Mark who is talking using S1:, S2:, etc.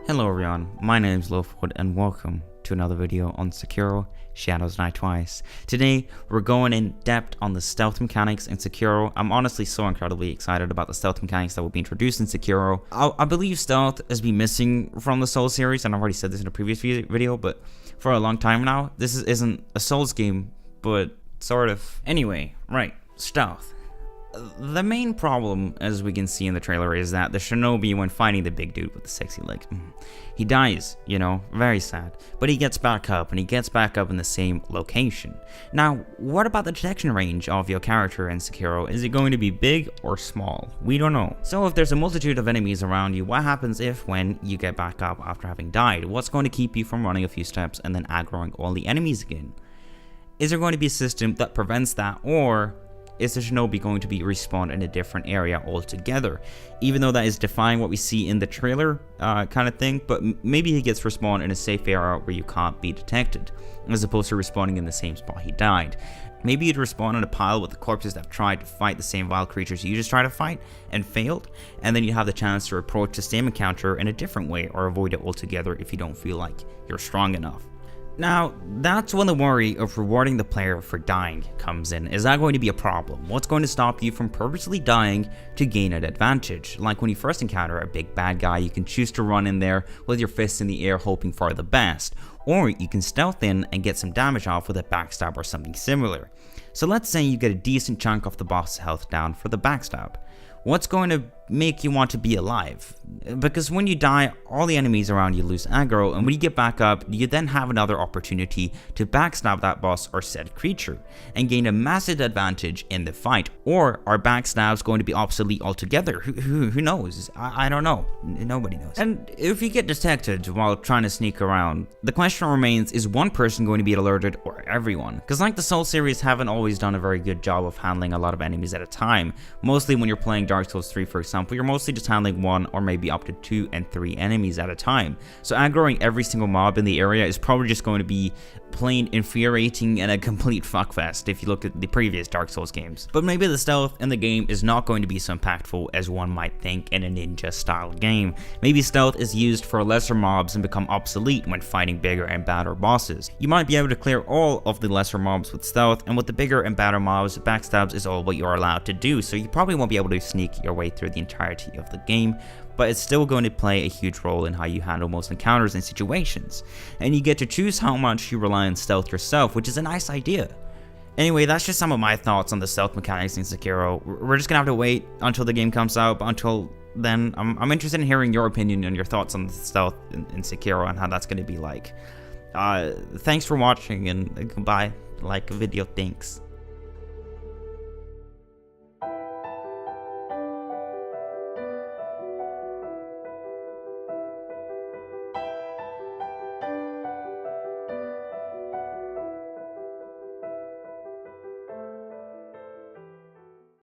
S1: Hello everyone, my name is Loafwad and welcome to another video on Sekiro Shadows Die Twice. Today we're going in depth on the stealth mechanics in Sekiro. I'm honestly so incredibly excited about the stealth mechanics that will be introduced in Sekiro. I believe stealth has been missing from the Souls series, and I've already said this in a previous video, but for a long time now, this isn't a Souls game, but sort of. Anyway, right, stealth. The main problem, as we can see in the trailer, is that the shinobi, when fighting the big dude with the sexy legs, he dies, you know, very sad. But he gets back up, and he gets back up in the same location. Now, what about the detection range of your character in Sekiro? Is it going to be big or small? We don't know. So if there's a multitude of enemies around you, what happens if when you get back up after having died? What's going to keep you from running a few steps and then aggroing all the enemies again? Is there going to be a system that prevents that, or is the shinobi going to be respawned in a different area altogether? Even though that is defying what we see in the trailer kind of thing, but maybe he gets respawned in a safe area where you can't be detected, as opposed to respawning in the same spot he died. Maybe you'd respawn in a pile with the corpses that tried to fight the same wild creatures you just tried to fight and failed, and then you have the chance to approach the same encounter in a different way or avoid it altogether if you don't feel like you're strong enough. Now, that's when the worry of rewarding the player for dying comes in. Is that going to be a problem? What's going to stop you from purposely dying to gain an advantage? Like when you first encounter a big bad guy, you can choose to run in there with your fists in the air hoping for the best, or you can stealth in and get some damage off with a backstab or something similar. So let's say you get a decent chunk of the boss's health down for the backstab. What's going to make you want to be alive? Because when you die, all the enemies around you lose aggro, and when you get back up, you then have another opportunity to backstab that boss or said creature, and gain a massive advantage in the fight. Or are backstabs going to be obsolete altogether? Who knows? I don't know. Nobody knows. And if you get detected while trying to sneak around, the question remains, is one person going to be alerted or everyone? Because like the Souls series haven't always done a very good job of handling a lot of enemies at a time. Mostly when you're playing Dark Souls 3, for example, you're mostly just handling one or maybe up to 2 and 3 enemies at a time. So aggroing every single mob in the area is probably just going to be plain infuriating and a complete fuckfest if you look at the previous Dark Souls games. But maybe the stealth in the game is not going to be so impactful as one might think in a ninja style game. Maybe stealth is used for lesser mobs and become obsolete when fighting bigger and badder bosses. You might be able to clear all of the lesser mobs with stealth, and with the bigger and badder mobs, backstabs is all what you're allowed to do, so you probably won't be able to sneak your way through the entirety of the game, but it's still going to play a huge role in how you handle most encounters and situations. And you get to choose how much you rely on stealth yourself, which is a nice idea. Anyway, that's just some of my thoughts on the stealth mechanics in Sekiro. We're just gonna have to wait until the game comes out, but until then, I'm interested in hearing your opinion and your thoughts on the stealth in Sekiro and how that's gonna be like. Thanks for watching, and goodbye. Like a video, thanks.